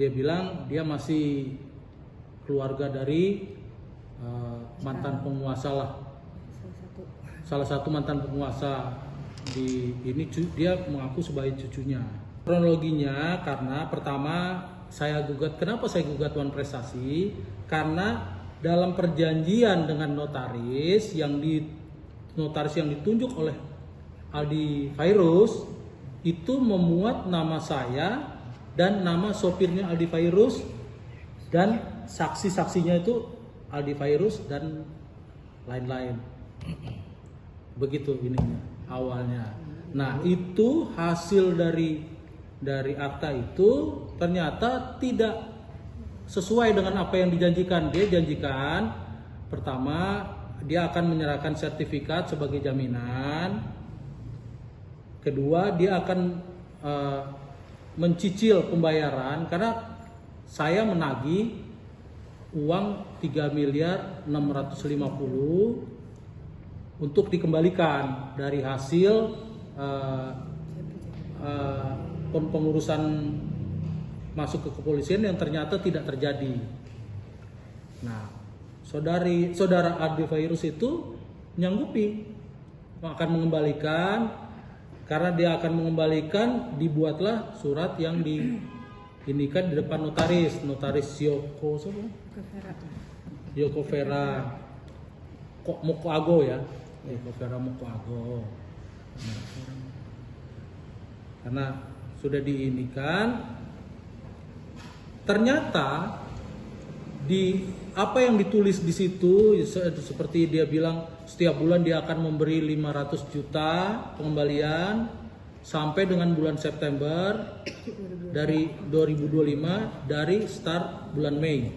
dia bilang dia masih keluarga dari mantan penguasa lah, salah satu mantan penguasa di ini. Dia mengaku sebagai cucunya. Kronologinya karena pertama saya gugat, kenapa saya gugat Wan Prestasi? Karena dalam perjanjian dengan notaris yang ditunjuk oleh Aldi Fairuz itu memuat nama saya dan nama sopirnya Aldi Fairuz, dan saksi-saksinya itu Aldi Fairuz dan lain-lain. Begitu ininya awalnya. Nah, itu hasil dari akta itu ternyata tidak sesuai dengan apa yang dijanjikan. Dia janjikan pertama dia akan menyerahkan sertifikat sebagai jaminan. Kedua, dia akan mencicil pembayaran karena saya menagih uang 3.650.000 untuk dikembalikan dari hasil pengurusan masuk ke kepolisian yang ternyata tidak terjadi. Nah, saudara Aldi Fairuz itu nyanggupi akan mengembalikan. Karena dia akan mengembalikan, dibuatlah surat yang diinikan di depan notaris Yoko Vera Moko Ago ya, Yoko Vera Moko Ago. Karena sudah diinikan, ternyata di apa yang ditulis di situ seperti dia bilang setiap bulan dia akan memberi 500 juta pengembalian sampai dengan bulan September dari 2025 dari start bulan Mei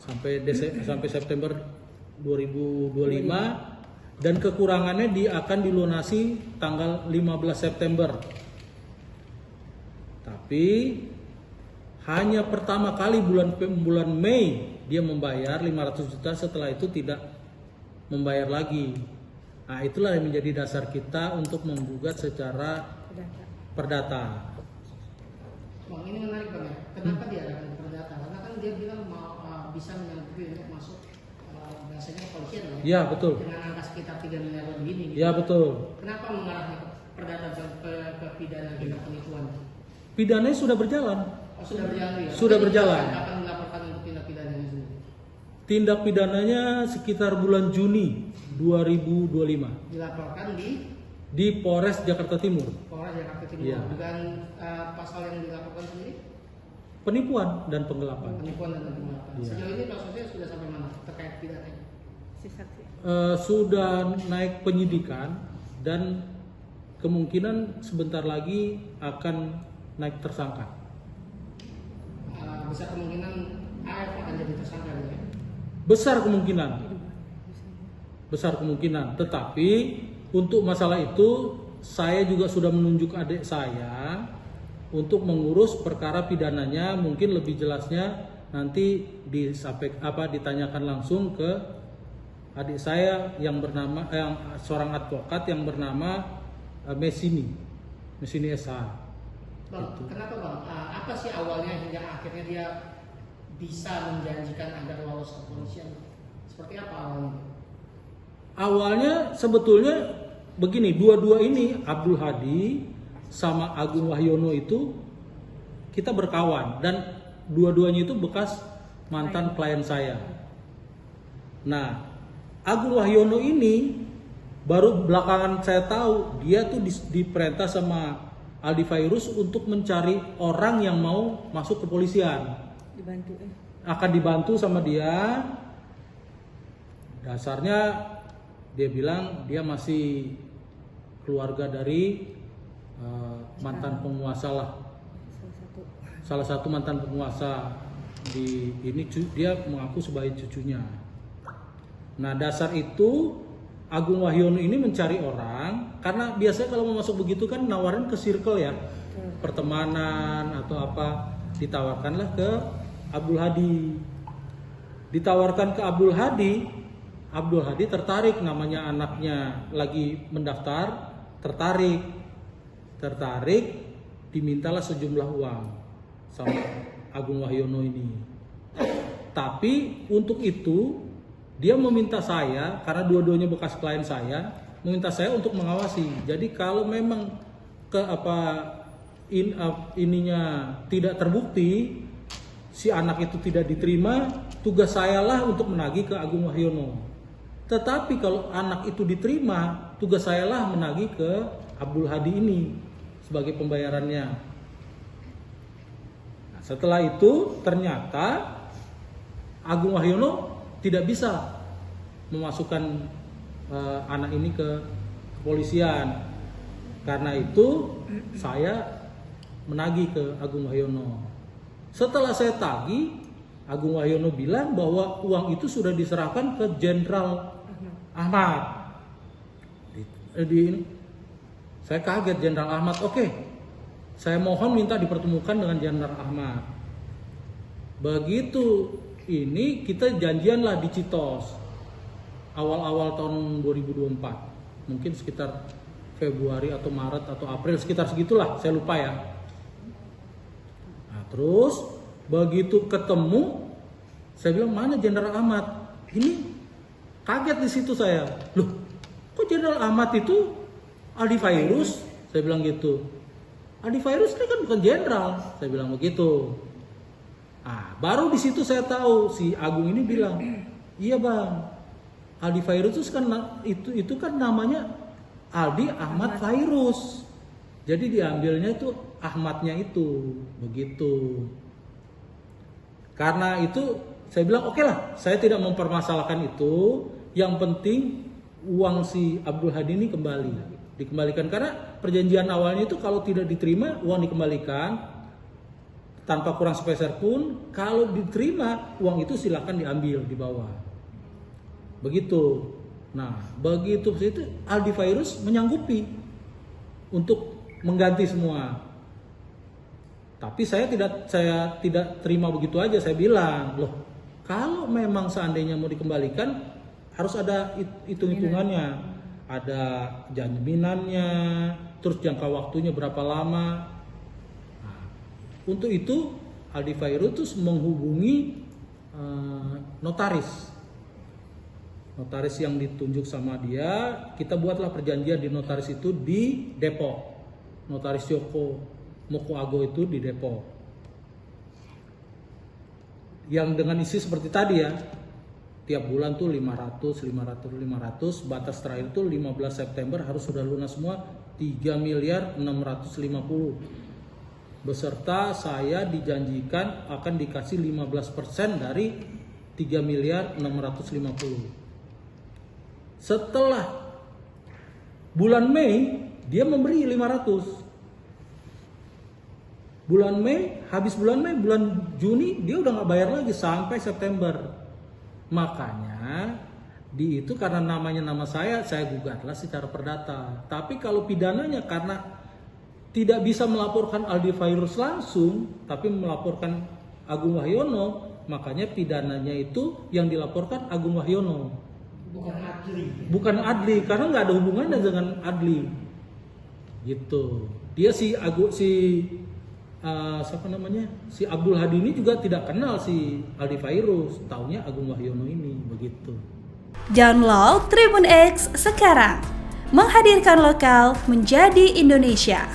sampai September 2025, dan kekurangannya dia akan dilunasi tanggal 15 September. Tapi hanya pertama kali bulan Mei dia membayar 500 juta, setelah itu tidak membayar lagi. Nah, itulah yang menjadi dasar kita untuk menggugat secara perdata. Bang, ini menarik Bang ya. Kenapa dia adakan perdata? Karena kan dia bilang mau bisa menyanggupi untuk masuk bahasanya kepolisian ya. Ya, betul. Dengan angka sekitar 3 miliar lebih ini. Gitu. Ya, betul. Kenapa mengarahnya ke perdata ke pidana dengan penipuan? Pidananya sudah berjalan. Oh, sudah berjalan ya? Sudah berjalan. Akan dilaporkan untuk tindak pidananya sendiri? Tindak pidananya sekitar bulan Juni 2025. Dilaporkan di Polres Jakarta Timur. Polres Jakarta Timur. Ya. Dengan pasal yang dilaporkan sendiri? Penipuan dan penggelapan. Penipuan dan penggelapan. Ya. Sejauh ini prosesnya sudah sampai mana terkait pidananya? Sudah naik penyidikan dan kemungkinan sebentar lagi akan naik tersangka. Besar kemungkinan AF akan jadi tersangka ya? Besar kemungkinan. Tetapi untuk masalah itu saya juga sudah menunjuk adik saya untuk mengurus perkara pidananya. Mungkin lebih jelasnya nanti ditanyakan langsung ke adik saya yang bernama seorang advokat yang bernama Mesini SH. Bang, kenapa Bang? Apa sih awalnya hingga akhirnya dia bisa menjanjikan agar lolos kepolisian? Seperti apa awalnya? Awalnya sebetulnya begini, dua-dua ini Abdul Hadi sama Agung Wahyono itu kita berkawan dan dua-duanya itu bekas mantan klien saya. Nah, Agung Wahyono ini baru belakangan saya tahu dia tuh diperintah sama Aldi Fairuz untuk mencari orang yang mau masuk kepolisian. Akan dibantu sama dia. Dasarnya dia bilang dia masih keluarga dari mantan penguasa lah. Salah satu mantan penguasa di ini, dia mengaku sebagai cucunya. Nah, dasar itu Agung Wahyono ini mencari orang, karena biasanya kalau mau masuk begitu kan nawarin ke circle ya, pertemanan atau apa, ditawarkanlah ke Abdul Hadi. Ditawarkan ke Abdul Hadi tertarik, namanya anaknya lagi mendaftar, tertarik, dimintalah sejumlah uang sama Agung Wahyono ini. Tapi untuk itu dia meminta saya, karena dua-duanya bekas klien saya, meminta saya untuk mengawasi. Jadi kalau memang ininya tidak terbukti, si anak itu tidak diterima, tugas saya lah untuk menagih ke Agung Wahyono. Tetapi kalau anak itu diterima, tugas saya lah menagih ke Abdul Hadi ini sebagai pembayarannya. Nah, setelah itu ternyata Agung Wahyono tidak bisa memasukkan anak ini ke kepolisian. Karena itu saya menagih ke Agung Wahyono. Setelah saya tagih, Agung Wahyono bilang bahwa uang itu sudah diserahkan ke Jenderal Ahmad. Saya kaget, Jenderal Ahmad. Oke, saya mohon minta dipertemukan dengan Jenderal Ahmad. Begitu ini kita janjianlah di Citos awal-awal tahun 2024, mungkin sekitar Februari atau Maret atau April, sekitar segitulah, saya lupa ya. Nah, terus begitu ketemu, saya bilang mana Jenderal Ahmad? Ini kaget di situ saya. Loh, kok Jenderal Ahmad itu Aldi Fairuz? Saya bilang gitu. Aldi Fairuz ini kan bukan jenderal, saya bilang begitu. Nah, baru di situ saya tahu si Agung ini bilang, iya bang, Aldi Fairuz itu kan namanya Aldi Ahmad Fairuz. Jadi diambilnya itu Ahmadnya itu, begitu. Karena itu saya bilang oke lah, saya tidak mempermasalahkan itu. Yang penting uang si Abdul Hadi ini dikembalikan. Karena perjanjian awalnya itu kalau tidak diterima uang dikembalikan tanpa kurang sepeser pun. Kalau diterima uang itu silakan diambil di bawah. Begitu. Nah, begitu itu Aldi Fairuz menyanggupi untuk mengganti semua. Tapi saya tidak terima begitu aja. Saya bilang, loh, kalau memang seandainya mau dikembalikan harus ada hitung-hitungannya, ada jaminannya, terus jangka waktunya berapa lama. Nah, untuk itu Aldi Fairuz menghubungi notaris yang ditunjuk sama dia. Kita buatlah perjanjian di notaris itu di Depok, notaris Moko Ago itu di Depok, yang dengan isi seperti tadi ya, tiap bulan tuh 500, batas terakhir tuh 15 September harus sudah lunas semua 3.650.000, beserta saya dijanjikan akan dikasih 15% dari 3.650.000. Setelah bulan Mei dia memberi 500. Bulan Mei, habis bulan Mei, bulan Juni dia udah nggak bayar lagi sampai September. Makanya di itu karena namanya nama saya gugatlah secara perdata. Tapi kalau pidananya karena tidak bisa melaporkan Aldi Fairuz langsung, tapi melaporkan Agung Wahyono, makanya pidananya itu yang dilaporkan Agung Wahyono. Bukan Adli, karena nggak ada hubungannya dengan Adli. Gitu. Dia si Abdul Hadi ini juga tidak kenal si Aldi Fairuz, taunya Agung Wahyono ini, begitu. Download Tribun X sekarang, menghadirkan lokal menjadi Indonesia.